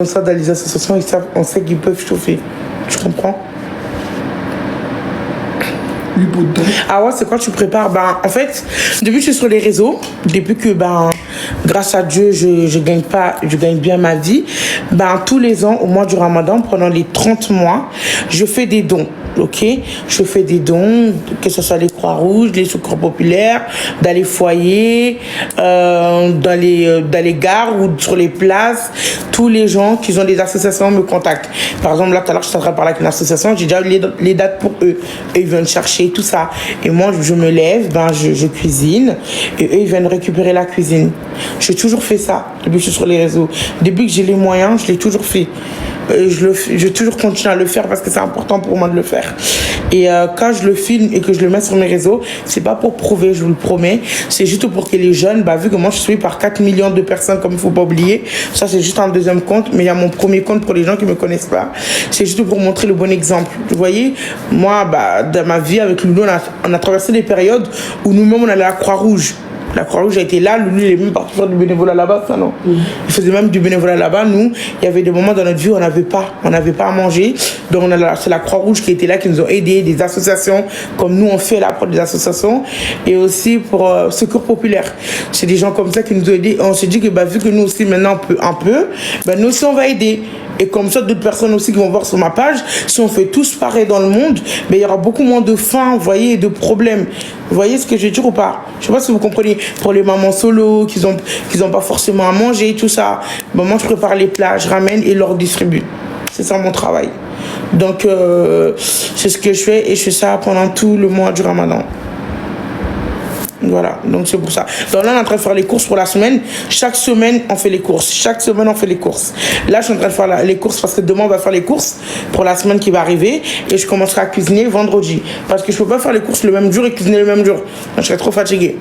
Comme ça, dans les associations, on sait qu'ils peuvent chauffer. Tu comprends? Ah ouais, c'est quand tu prépares. En fait, depuis que je suis sur les réseaux, depuis que grâce à Dieu, je gagne bien ma vie, tous les ans, au mois du Ramadan, pendant les 30 mois, je fais des dons. Ok, je fais des dons, que ce soit les Croix-Rouges, les secours populaires, dans les foyers, dans les gares ou sur les places. Tous les gens qui ont des associations me contactent. Par exemple, là, tout à l'heure, je suis en train de parler avec une association, j'ai déjà les dates pour eux. Et ils viennent chercher tout ça. Et moi, je me lève, je cuisine, et eux, ils viennent récupérer la cuisine. J'ai toujours fait ça depuis que je suis sur les réseaux. Depuis que j'ai les moyens, je l'ai toujours fait. Je toujours continue à le faire parce que c'est important pour moi de le faire. Et quand je le filme et que je le mets sur mes réseaux, c'est pas pour prouver, je vous le promets. C'est juste pour que les jeunes, vu que moi je suis par 4 millions de personnes, comme il faut pas oublier, ça c'est juste un deuxième compte, mais il y a mon premier compte pour les gens qui me connaissent pas. C'est juste pour montrer le bon exemple. Vous voyez, moi, dans ma vie avec Loulou, on a traversé des périodes où nous-mêmes on allait à la Croix-Rouge. La Croix-Rouge a été là, Loulou il est même parti faire du bénévolat là-bas, ça non. Il faisait même du bénévolat là-bas. Nous, il y avait des moments dans notre vie où on n'avait pas à manger. Donc c'est la Croix-Rouge qui était là, qui nous ont aidés, des associations, comme nous on fait là pour des associations, et aussi pour Secours Populaire. C'est des gens comme ça qui nous ont aidés. On s'est dit que vu que nous aussi maintenant on peut un peu, nous aussi on va aider. Et comme ça, d'autres personnes aussi qui vont voir sur ma page, si on fait tous pareil dans le monde, il y aura beaucoup moins de faim, vous voyez, et de problèmes. Vous voyez ce que je veux dire ou pas? Je sais pas si vous comprenez. Pour les mamans solo, qui ont pas forcément à manger, tout ça. Moi, je prépare les plats, je ramène et leur distribue. C'est ça mon travail. Donc, c'est ce que je fais et je fais ça pendant tout le mois du Ramadan. Voilà, donc c'est pour ça. Donc là, on est en train de faire les courses pour la semaine. Chaque semaine, on fait les courses. Chaque semaine, on fait les courses. Là, je suis en train de faire les courses parce que demain, on va faire les courses pour la semaine qui va arriver. Et je commencerai à cuisiner vendredi. Parce que je ne peux pas faire les courses le même jour et cuisiner le même jour. Je serais trop fatiguée.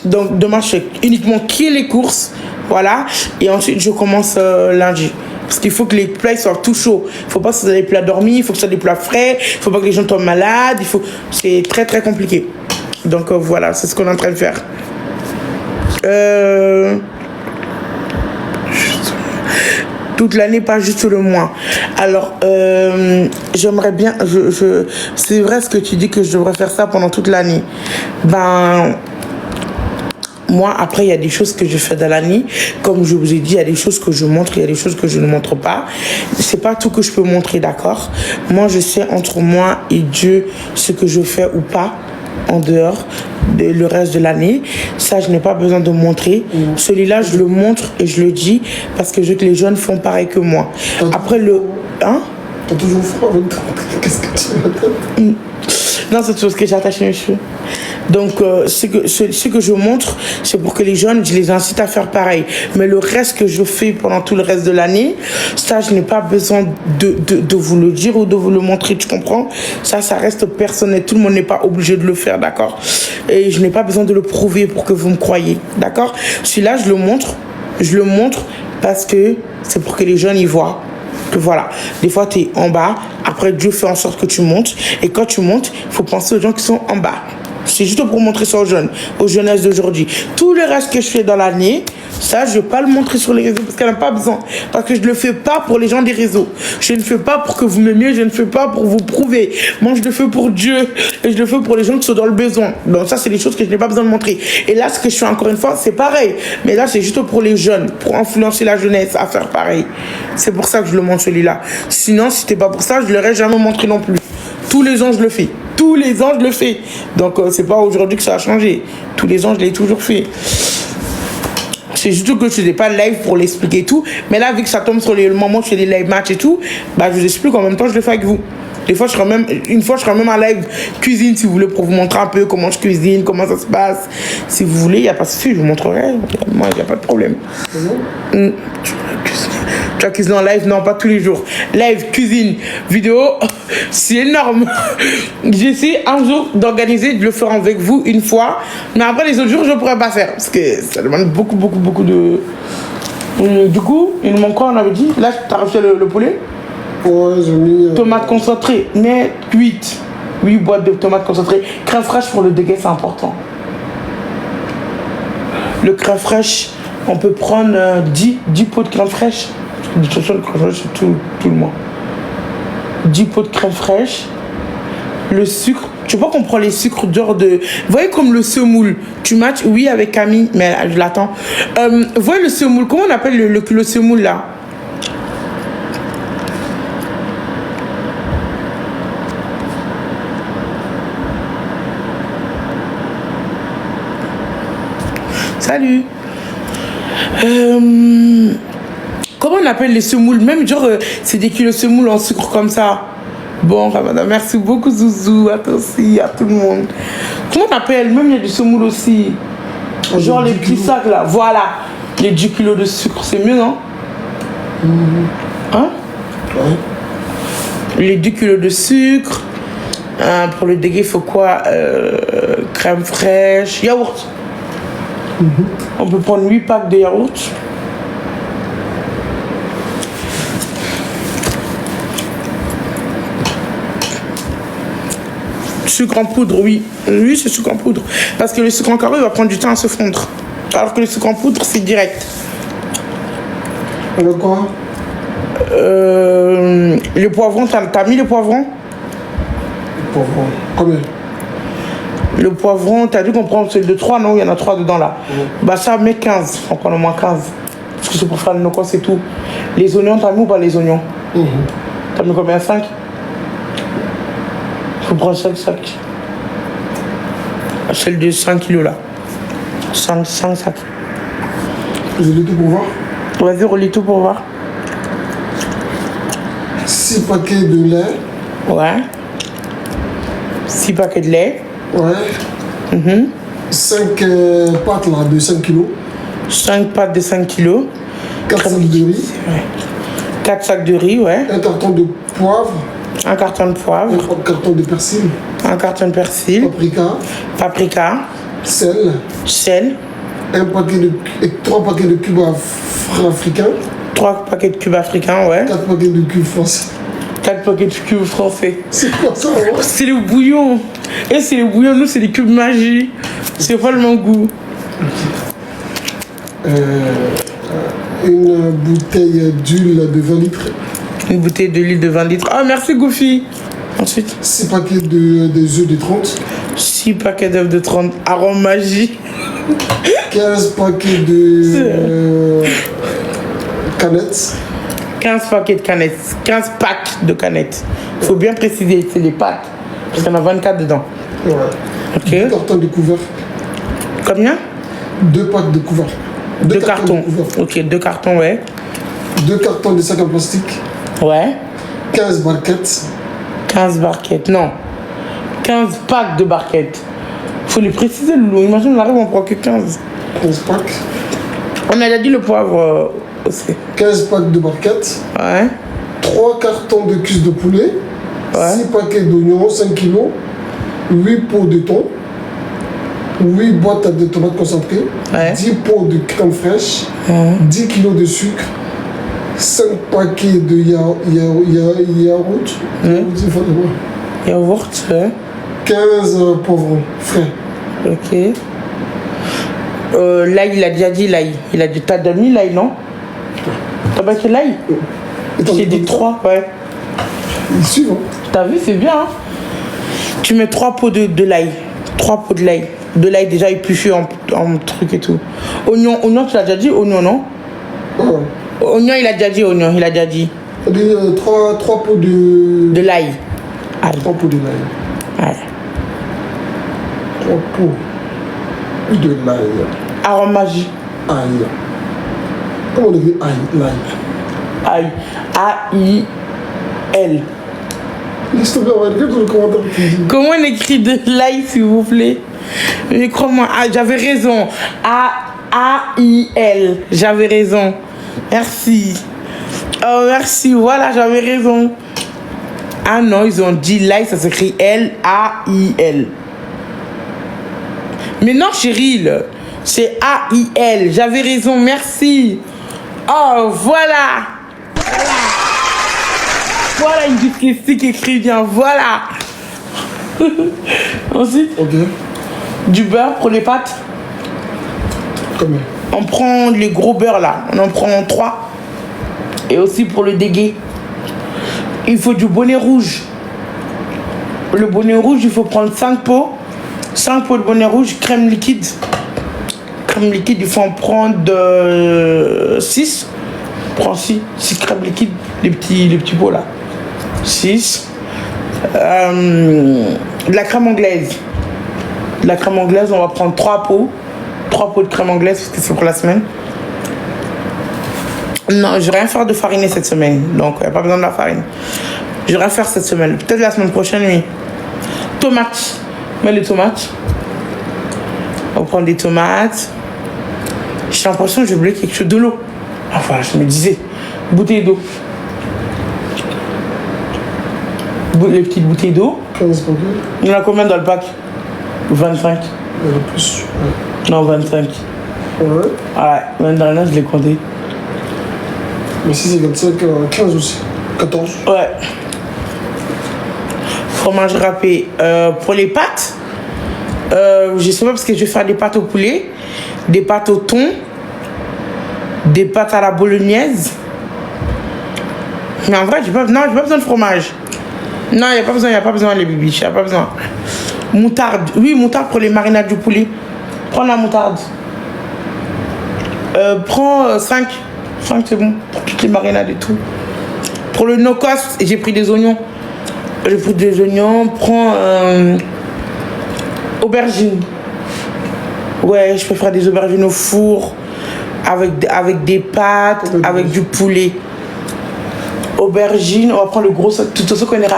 Donc demain, je fais uniquement les courses. Voilà. Et ensuite, je commence lundi. Parce qu'il faut que les plats soient tout chauds. Il ne faut pas que ce soit des plats dormis. Il faut que ce soit des plats frais. Il ne faut pas que les gens tombent malades. C'est très, très compliqué. Donc voilà, c'est ce qu'on est en train de faire. Toute l'année, pas juste le mois. Alors, j'aimerais bien... c'est vrai ce que tu dis que je devrais faire ça pendant toute l'année. Moi, après, il y a des choses que je fais dans l'année. Comme je vous ai dit, il y a des choses que je montre, il y a des choses que je ne montre pas. C'est pas tout que je peux montrer, d'accord? Moi, je sais entre moi et Dieu ce que je fais ou pas en dehors le reste de l'année. Ça, je n'ai pas besoin de montrer. Celui-là, je le montre et je le dis parce que je veux que les jeunes font pareil que moi. Après, Hein? T'as toujours froid avec toi. Qu'est-ce que tu veux? Non, c'est tout ce que j'ai attaché mes cheveux. Donc, ce que je montre, c'est pour que les jeunes, je les incite à faire pareil. Mais le reste que je fais pendant tout le reste de l'année, ça, je n'ai pas besoin de vous le dire ou de vous le montrer, tu comprends? Ça reste personnel. Tout le monde n'est pas obligé de le faire, d'accord? Et je n'ai pas besoin de le prouver pour que vous me croyiez, d'accord? Celui-là, je le montre parce que c'est pour que les jeunes y voient. Que voilà, des fois tu es en bas, après Dieu fait en sorte que tu montes, et quand tu montes, il faut penser aux gens qui sont en bas. C'est juste pour montrer ça aux jeunes, aux jeunesses d'aujourd'hui. Tout le reste que je fais dans l'année, ça, je ne vais pas le montrer sur les réseaux parce qu'elle n'a pas besoin. Parce que je ne le fais pas pour les gens des réseaux. Je ne fais pas pour que vous m'aimiez, je ne fais pas pour vous prouver. Moi, je le fais pour Dieu et je le fais pour les gens qui sont dans le besoin. Donc ça, c'est des choses que je n'ai pas besoin de montrer. Et là, ce que je fais encore une fois, c'est pareil. Mais là, c'est juste pour les jeunes, pour influencer la jeunesse à faire pareil. C'est pour ça que je le montre celui-là. Sinon, si c'était pas pour ça, je ne l'aurais jamais montré non plus. Tous les ans, je le fais. Tous les ans, je le fais. Donc, c'est pas aujourd'hui que ça a changé. Tous les ans, je l'ai toujours fait. C'est juste que je ne fais pas de live pour l'expliquer et tout. Mais là, vu que ça tombe sur le moment où je fais des live match et tout, je vous explique en même temps, je le fais avec vous. Des fois, je serai même en live cuisine si vous voulez pour vous montrer un peu comment je cuisine, comment ça se passe. Si vous voulez, il n'y a pas de souci, je vous montrerai. Moi, il n'y a pas de problème. Tu vas cuisiner en live? Non, pas tous les jours. Live, cuisine, vidéo, c'est énorme. J'essaie un jour d'organiser, de le faire avec vous une fois. Mais après, les autres jours, je ne pourrais pas faire. Parce que ça demande beaucoup de... Du coup, il nous manque quoi, on avait dit? Là, tu as reçu le poulet? Ouais, j'ai mis... Tomates concentrées, mais 8 boîtes de tomates concentrées. Crème fraîche pour le déguet, c'est important. Le crème fraîche, on peut prendre 10 pots de crème fraîche. De toute façon, le crème fraîche, c'est tout le mois. 10 pots de crème fraîche. Le sucre. Tu vois qu'on prend les sucres dehors de... Vous voyez comme le semoule. Tu matches, oui, avec Camille, mais je l'attends. Vous voyez le semoule. Comment on appelle le semoule, là? Salut. Comment on appelle les semoules? Même genre, c'est des kilos de semoule en sucre comme ça. Bon, Ramadan, merci beaucoup, Zouzou. À toi aussi, à tout le monde. Comment on appelle? Même il y a du semoule aussi. Genre les petits sacs là. Voilà. Les 10 kilos de sucre, c'est mieux, non? Hein? Ouais. Les 10 kilos de sucre. Pour le dégué, il faut quoi? Crème fraîche, yaourt. On peut prendre 8 packs de yaourt. Sucre en poudre, oui. Oui, c'est sucre en poudre. Parce que le sucre en carré, il va prendre du temps à se fondre. Alors que le sucre en poudre, c'est direct. Alors quoi? Les poivrons, t'as mis les poivrons? Les poivrons. Combien? Le poivron, t'as dit qu'on prend celui de 3, non? Il y en a 3 dedans là. Bah ça, met 15. On prend au moins 15. Parce que c'est pour faire le nocos, c'est tout. Les oignons, t'as mis ou pas les oignons? T'as mis combien? 5? Faut prendre 5 sacs. Celle de 5 kilos là. 5 sacs. Je lis tout pour voir. Vas-y, relis tout pour voir. 6 paquets de lait. Ouais. 6 paquets de lait. Ouais. 5 pâtes là, de 5 kilos. 5 pâtes de 5 kilos. 4 sacs de riz. Ouais. 4 sacs de riz, ouais. Un carton de poivre. Un carton de poivre. Un carton de persil. Un carton de persil. Paprika. Paprika. Sel. Sel. 3 paquets de cubes africains. 3 paquets de cubes africains, ouais. 4 paquets de cubes français. 4 paquets de cubes français. C'est quoi ça? C'est le bouillon. Et c'est le bouillon, nous c'est les cubes magie. C'est pas le mon goût. Une bouteille d'huile de 20 litres. Une bouteille d'huile de 20 litres. Ah, merci Goofy. Ensuite 6 paquets d'œufs de 30. 6 paquets d'œufs de 30. Arôme magie. 15 paquets de canettes. 15 paquets de canettes. 15 packs de canettes. Il faut bien préciser, c'est les packs. Parce qu'il y en a 24 dedans. Ouais. Ok. 2 cartons de couverts. Combien? 2 packs de couverts. 2 cartons. Ok, 2 cartons, ouais. 2 cartons de sacs en plastique. Ouais. 15 barquettes. 15 barquettes, non. 15 packs de barquettes. Faut les préciser, Loulou. Imagine, on arrive, on prend que 15. 15 packs. On a déjà dit le poivre aussi. 15 packs de barquettes. Ouais. 3 cartons de cuisses de poulet. Ouais. 6 paquets d'oignons, 5 kilos. 8 pots de thon. 8 boîtes de tomates concentrées. Ouais. 10 pots de crème fraîche. 10 kilos de sucre. 5 paquets de yaourt. Yaourt, ouais. 15 poivrons frais. Ok. L'ail, il a déjà dit l'ail. Il a dit, t'as déjà mis l'ail, non? T'as pas fait l'ail? J'ai dit 3, ouais. Ils suivent, hein. T'as vu, c'est bien, hein? Tu mets 3 pots de l'ail. 3 pots de l'ail. De l'ail déjà épluché en truc et tout. Oignon, tu l'as déjà dit? Oignon, non? Ouais. Oignon, il a déjà dit oignon, il a déjà dit. 3 pots de... De l'ail. 3 pots de l'ail. Ouais. 3 pots de l'ail. Arôme magie. Aïe. Comment on écrit aïe, l'ail? Aïe. A-I-L. Laisse tomber, on va écrire dans le commentaire. Comment on écrit de l'ail, s'il vous plaît? Mais crois-moi, j'avais raison. A-I-L. J'avais raison. Merci. Oh, merci. Voilà, j'avais raison. Ah non, ils ont dit l'ail, ça s'écrit L-A-I-L. Mais non, Cheryl, c'est A-I-L. J'avais raison, merci. Oh, voilà. Voilà une dyslexie qui écrit bien, voilà. Ensuite, Ok. du beurre pour les pâtes. Combien? On prend les gros beurres là, on en prend 3. Et aussi pour le dégué, il faut du bonnet rouge. Le bonnet rouge, il faut prendre 5 pots. 5 pots de bonnet rouge, crème liquide. Crème liquide, il faut en prendre 6. Prends 6 crèmes liquides, les petits pots là. 6. De la crème anglaise. De la crème anglaise, on va prendre 3 pots. 3 pots de crème anglaise parce que c'est pour la semaine. Non, je vais rien faire de fariner cette semaine. Donc, il n'y a pas besoin de la farine. Je vais rien faire cette semaine. Peut-être la semaine prochaine, oui. Tomates. Mets les tomates. On va prendre des tomates. J'ai l'impression que j'ai oublié quelque chose de l'eau. Enfin, je me disais. Bouteille d'eau. Les petites bouteilles d'eau. 15 paquets. Il y en a combien dans le pack? 25. Il y en a plus. Ouais. Non, 25. Ouais. Ouais, l'année dernière, je l'ai compté. Mais si c'est 25, 15 aussi. 14. Ouais. Fromage râpé. Pour les pâtes, je sais pas parce que je vais faire des pâtes au poulet, des pâtes au thon, des pâtes à la bolognaise. Mais en vrai, j'ai pas besoin de fromage. Non, il n'y a pas besoin les bibiches, il n'y a pas besoin. Moutarde. Oui, moutarde pour les marinades du poulet. Prends la moutarde. Prends 5. 5 c'est bon pour toutes les marinades et tout. Pour le no-cost, j'ai pris des oignons. Prends aubergines. Ouais, je peux faire des aubergines au four avec des pâtes, avec du poulet. Aubergine, on va prendre le gros sac. Tout ce qu'on ira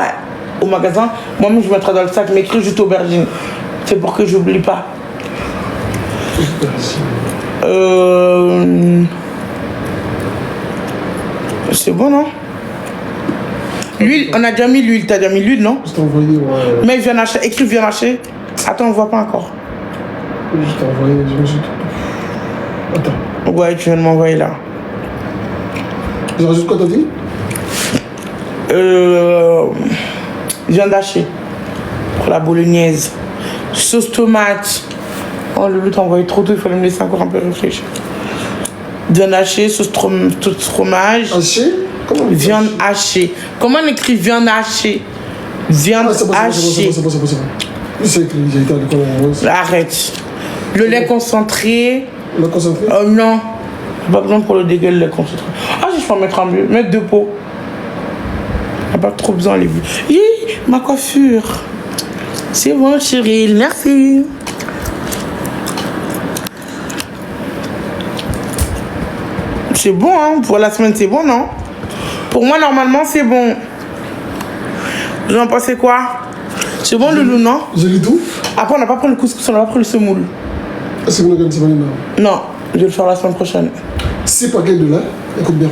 au magasin, moi-même je mettrai dans le sac, mais écrit juste aubergine. C'est pour que j'oublie pas. C'est bon, non? L'huile, on a déjà mis l'huile. T'as déjà mis l'huile, non? Je t'ai envoyé, ouais. Mais viens acheter, écris viens acheter. Attends, on voit pas encore. Je t'ai envoyé, je me suis tout. Attends. Ouais, tu viens de m'envoyer là. Je rajoute quoi, t'as dit? Viande hachée. Pour la bolognaise. Sauce tomate. Oh, le t'as envoyé trop tôt, il fallait me laisser encore un peu réfléchir. Viande hachée, sauce fromage. Haché? Comment on dit Viande hachée. Comment on écrit viande hachée? Viande hachée. C'est bon. C'est écrit, j'ai été à l'école. Arrête. Le lait concentré. Le concentré? Non. Pas besoin pour le dégueu, le lait concentré. Ah, si je peux en mettre un peu. Mettre 2 pots. Y'a pas trop besoin, les vues. Hi, ma coiffure. C'est bon, chérie. Merci. C'est bon, hein. Pour la semaine, c'est bon, non? Pour moi, normalement, c'est bon. Vous en pensez quoi? C'est bon, Loulou, non? J'ai lu tout? Après, on n'a pas pris le couscous, on n'a pas pris le semoule. C'est bon, c'est bon. Non, je vais le faire la semaine prochaine. 6 paquets de lait, écoute bien.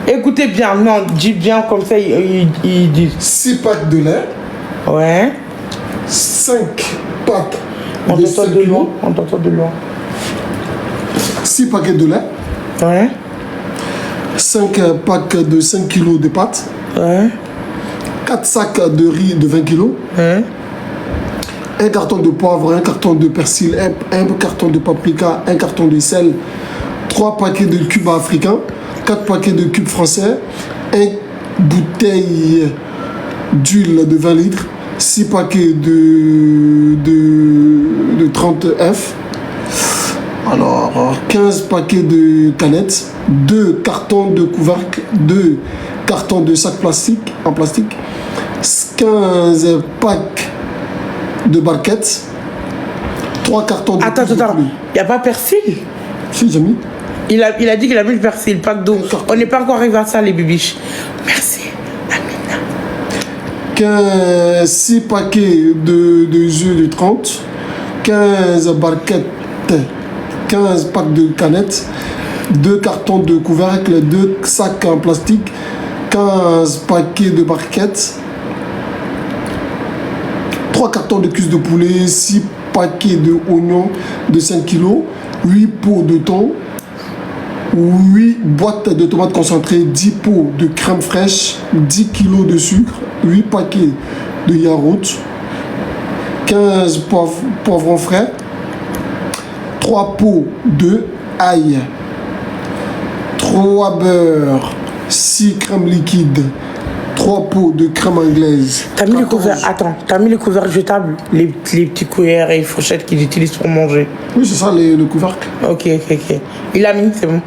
Écoutez bien, non, dis bien comme ça, il dit. 6 packs de lait. Ouais. 5 packs On de t'entend 5 de kilos. loin. On t'entend de loin. 6 paquets de lait. Ouais. 5 packs de 5 kilos de pâtes. Ouais. 4 sacs de riz de 20 kilos. Ouais. Un carton de poivre, un carton de persil, un carton de paprika, un carton de sel, 3 paquets de cubes africains, 4 paquets de cubes français, 1 bouteille d'huile de 20 litres, 6 paquets de 30 F, alors 15 paquets de canettes, 2 cartons de couvercles, 2 cartons de sacs plastiques en plastique, 15 packs de barquettes, 3 cartons de... Attends. Il n'y a pas persil? Si, j'ai mis. Il a dit qu'il a mis le persil, pas d'eau. On n'est pas encore arrivé à ça, les bibiches. Merci, Amina. 6 paquets de jus de 30, 15 barquettes, 15 packs de canettes, 2 cartons de couvercle, 2 sacs en plastique, 15 paquets de barquettes, 3 cartons de cuisses de poulet, 6 paquets de oignons de 5 kg, 8 pots de thon, 8 boîtes de tomates concentrées, 10 pots de crème fraîche, 10 kg de sucre, 8 paquets de yaourt, 15 poivrons frais, 3 pots de ail, 3 beurres, 6 crèmes liquides, 3 pots de crème anglaise. T'as mis les couverts, attends, t'as mis les couverts jetables, les petits cuillères et fourchettes qu'ils utilisent pour manger. Oui, c'est ça le couvercle. Ok. Il a mis, c'est bon.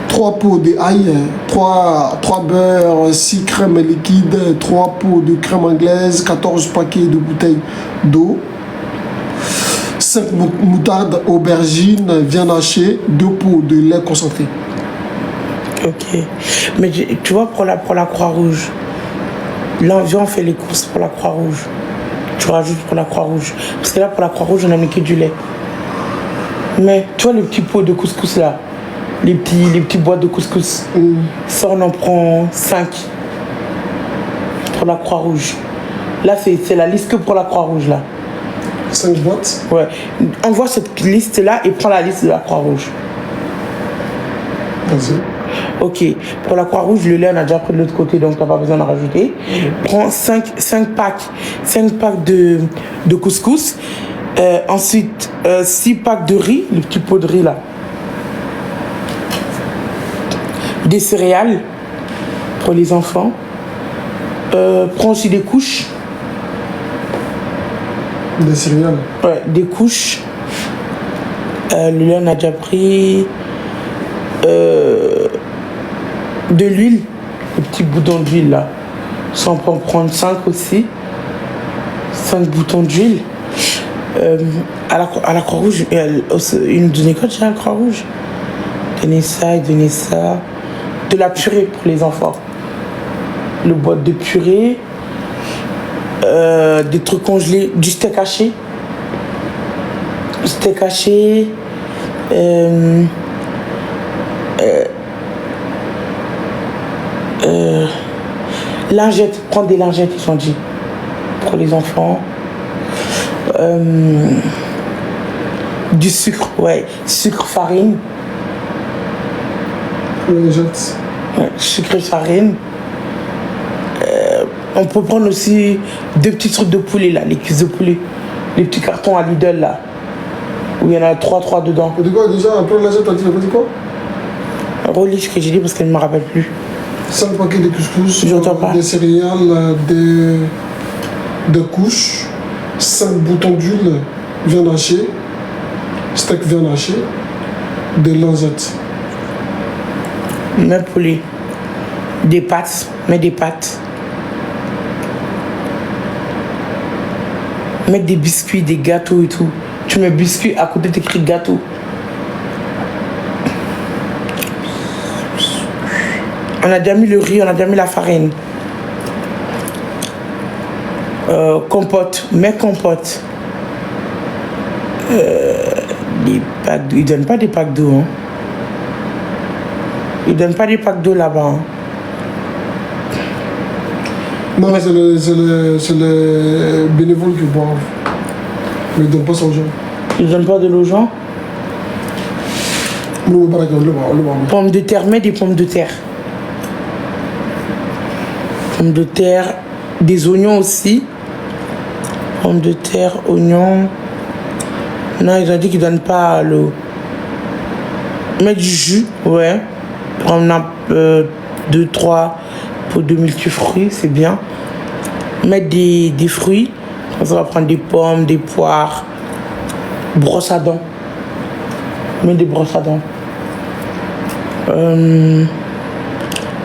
3 pots d'ail, 3 beurres, 6 crèmes liquides, 3 pots de crème anglaise, 14 paquets de bouteilles d'eau, 5 moutardes, aubergines, viande hachée, 2 pots de lait concentré. Ok. Mais tu vois, pour la Croix-Rouge, là, on fait les courses pour la Croix-Rouge. Tu rajoutes pour la Croix-Rouge. Parce que là, pour la Croix-Rouge, on a mis que du lait. Mais tu vois, les petits pots de couscous là, les petits boîtes de couscous, ça, on en prend 5 pour la Croix-Rouge. Là, c'est la liste que pour la Croix-Rouge, là. 5 boîtes? Ouais. Envoie cette liste-là et prends la liste de la Croix-Rouge. Vas-y. Ok. Pour la Croix-Rouge, le lait, on a déjà pris de l'autre côté, donc tu n'as pas besoin d'en rajouter. Prends 5 packs de couscous. Ensuite, 6 packs de riz, les petits pots de riz, là. Des céréales pour les enfants. Prends aussi des couches. Des céréales? Ouais, des couches. Le lait, on a déjà pris. De l'huile, les petits boutons d'huile là. Ça, on peut en prendre 5 aussi. 5 boutons d'huile. À la Croix-Rouge, ils nous donnaient quoi déjà à la Croix-Rouge? Donnez ça et donnez ça. De la purée pour les enfants. Le boîte de purée. Des trucs congelés. Du steak haché. Steak haché. Lingettes, prendre des lingettes, ils ont dit, pour les enfants. Du sucre, ouais, sucre, farine. Lingettes. Ouais, sucre et farine. On peut prendre aussi 2 petits trucs de poulet là, les cuisses de poulet. Les petits cartons à Lidl là, où il y en a 3 dedans. Et de quoi déjà? Un peu de lingette, t'as dit quoi? Relis ce que j'ai dit parce qu'elle ne me rappelle plus. 5 paquets de couscous, pas. des céréales, des couches, 5 boutons d'huile, viande hachée, steak viande hachée, des lingettes. Même poulet. Des pâtes, mets des pâtes. Mettre des biscuits, des gâteaux et tout. Tu mets biscuits, à côté t'écris gâteau. On a déjà mis le riz, on a déjà mis la farine. Compote, mets compote. Des packs d'eau. Ils donnent pas des packs d'eau. Hein. Ils donnent pas des packs d'eau là-bas. Hein. Non, c'est les bénévoles qui boivent. Mais ils ne donnent pas ça aux gens. Ils donnent pas de l'eau aux gens. Pommes de terre, mets des pommes de terre. Pommes de terre, des oignons aussi. Pommes de terre, oignons. Non, ils ont dit qu'ils ne donnent pas l'eau. Mets du jus, ouais. Prendre 2-3 pots de multifruits, c'est bien. Mettre des fruits. On va prendre des pommes, des poires. Brosse à dents. Mets des brosses à dents.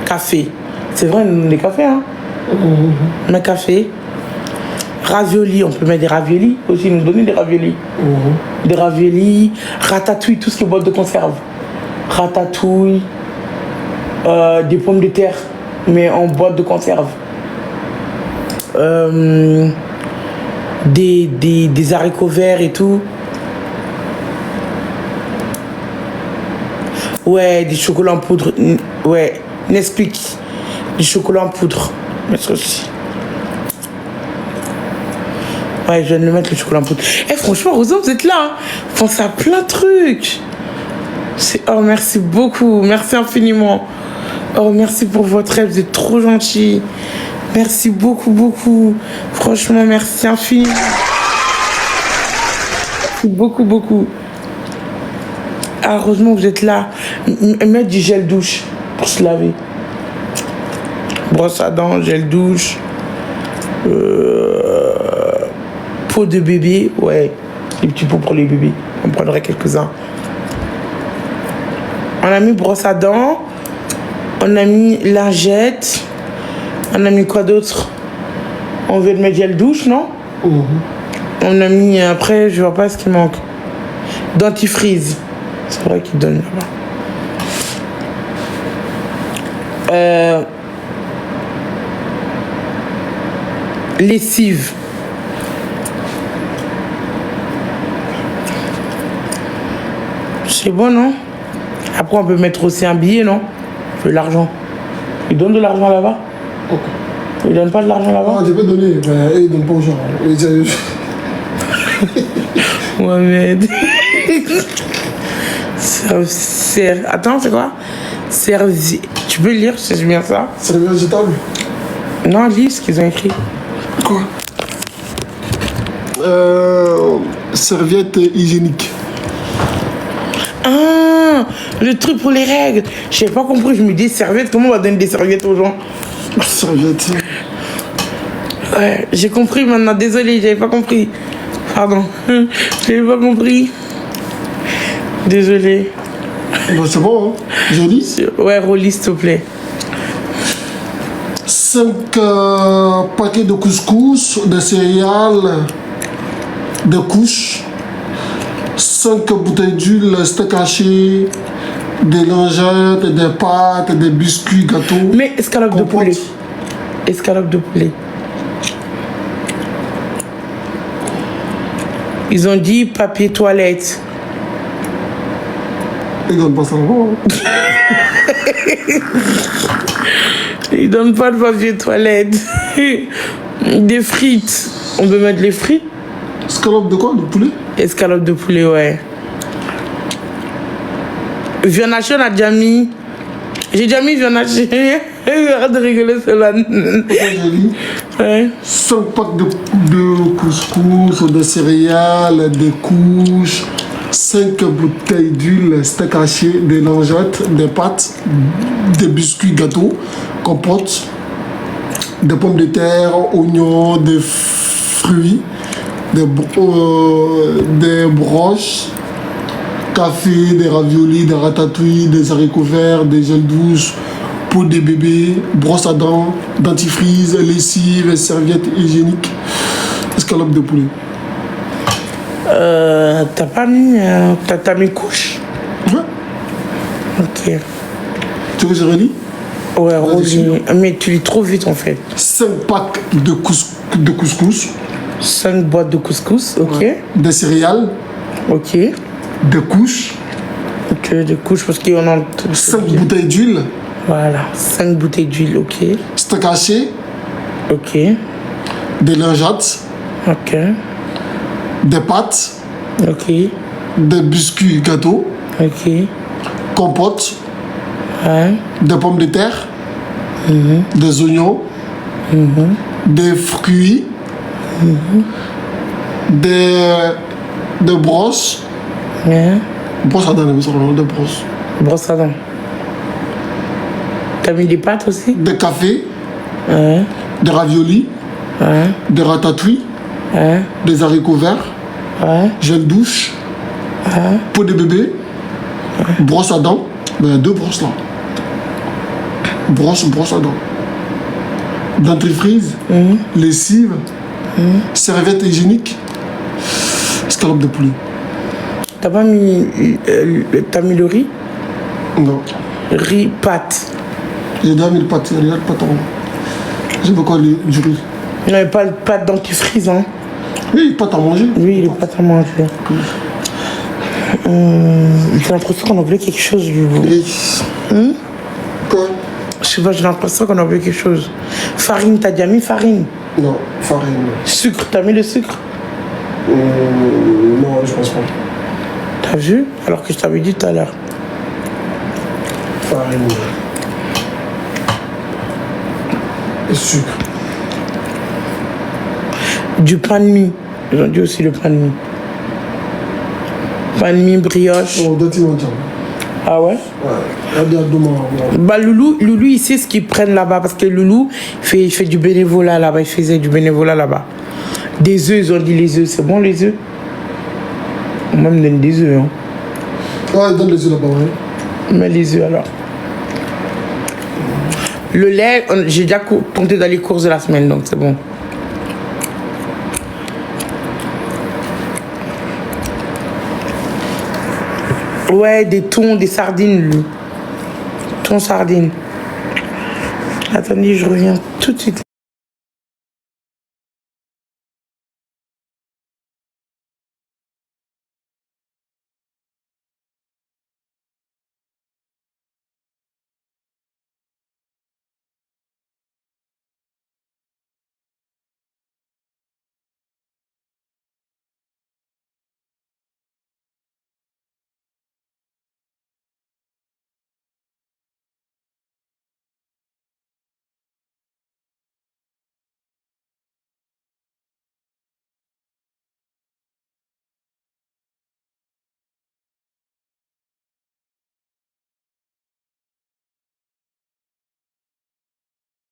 Café. C'est vrai, nous des cafés, hein. Mais café. Raviolis, on peut mettre des raviolis aussi, ils nous donner des raviolis. Des raviolis, ratatouille, tout ce qui est boîte de conserve. Ratatouille, des pommes de terre, mais en boîte de conserve. Des haricots verts et tout. Ouais, des chocolats en poudre. Ouais, Nesquik. Du chocolat en poudre. Mettre aussi. Ouais, je viens de le mettre, le chocolat en poudre. Eh, franchement, Rosa, vous êtes là. Hein. Pensez à plein de trucs. Oh, merci beaucoup. Merci infiniment. Oh, merci pour votre aide. Vous êtes trop gentils. Merci beaucoup, beaucoup. Franchement, merci infiniment. Merci beaucoup, beaucoup. Ah, heureusement, vous êtes là. Mettre du gel douche pour se laver. brosse à dents, gel douche, pot de bébé, ouais, les petits pots pour les bébés, on prendrait quelques-uns. On a mis brosse à dents, on a mis lingette, on a mis quoi d'autre? On veut mettre gel douche, non? On a mis, après, je vois pas ce qui manque. Dentifrice, c'est vrai qu'il donne là-bas. Lessive. C'est bon, non? Après, on peut mettre aussi un billet, non? De l'argent. Ils donnent de l'argent là-bas? Ok. Ils donnent pas de l'argent là-bas? Ah, tu peux donner, ben, ils donnent pas aux gens. Ouais, mais... Attends, c'est quoi? Tu peux lire, c'est bien ça? Serviette jetable? Non, lis ce qu'ils ont écrit. Quoi? Serviette hygiénique. Ah, le truc pour les règles. J'ai pas compris, je me dis serviette, comment on va donner des serviettes aux gens? Serviette. Ouais, j'ai compris maintenant, désolé, j'avais pas compris. Pardon, j'avais pas compris. Désolé. Bon, c'est bon, hein? Je lis. Ouais, relis s'il te plaît. 5 paquets de couscous, de céréales, de couches, 5 bouteilles d'huile, steak haché, des lingettes, des pâtes, des biscuits, gâteaux. Mais escalope de poulet. Escalope de poulet. Ils ont dit papier toilette. Ils donnent pas ça là-bas. Ils donnent pas de papier toilette. Des frites. On peut mettre les frites? Escalope de quoi? De poulet? Escalope de poulet, ouais. Viande hachée, on a déjà mis. J'ai déjà mis viande hachée. Arrête de rigoler, cela. J'ai dit Ouais. 5 packs de couscous, de céréales, de couches, 5 bouteilles d'huile, steak haché, des lingettes, des pâtes, des biscuits, gâteaux, compote, des pommes de terre, oignons, des fruits, des broches, café, des raviolis, des ratatouilles, des haricots verts, des gels douche, peau des bébés, brosse à dents, dentifrice, lessive, serviette hygiénique, escalope de poulet. T'as pas mis. T'as mis couche? Ouais. Ok. Tu veux que je relis? Ouais, relis. Mais tu lis trop vite en fait. 5 packs de couscous. 5 boîtes de couscous, ok. Ouais. Des céréales. Ok. Des couches. Ok, des couches parce qu'on a. 5 bouteilles d'huile. Voilà, 5 bouteilles d'huile, ok. Steak haché. Ok. Des lingettes. Ok. Des pâtes. Ok. Des biscuits gâteaux. Ok. Compote. Ouais. Des pommes de terre. Des oignons. Des fruits. Des brosses. Ouais. Brosse à dents, des brosses. Brosse à dents. T'as mis des pâtes aussi? Des cafés. Ouais. Des raviolis. Ouais. Des ratatouilles. Ouais. Des haricots verts. Ouais. Gel douche. Peau de bébé. Brosse à dents. Ben, il y a 2 brosses là. Brosse à dents. Dentifrice. Lessive. Serviette hygiénique. Escalope de poulet. T'as pas mis. T'as mis le riz? Non. Riz, pâte. J'ai déjà mis le pâte. Il y a le pâte en haut. J'ai pas quoi du riz. Il n'y avait pas de pâte dentifrice, hein? Oui, pâte à manger. Oui, les pâtes à manger. J'ai l'impression qu'on a oublié quelque chose du coup. Quoi? Je sais pas, j'ai l'impression qu'on a oublié quelque chose. Farine, t'as déjà mis farine? Non, farine. Sucre, t'as mis le sucre? Non, je pense pas. T'as vu? Alors que je t'avais dit tout à l'heure. Farine. Et sucre. Du pain de mie. Ils ont dit aussi le pain de mie. Pain de mie, brioche. Oh, Ah ouais? Ouais, demain. Bah Loulou, il sait ce qu'ils prennent là-bas parce que Loulou il fait du bénévolat là-bas, il faisait du bénévolat là-bas. Des œufs, ils ont dit les œufs, c'est bon les œufs? Moi, me donne des œufs. Hein. Ouais, ils donnent les œufs là-bas, ouais. Mais les œufs alors. Le lait, j'ai déjà compté dans les courses de la semaine, donc c'est bon. Ouais, des thons, des sardines, lui. Thon, sardines. Attendez, je reviens tout de suite.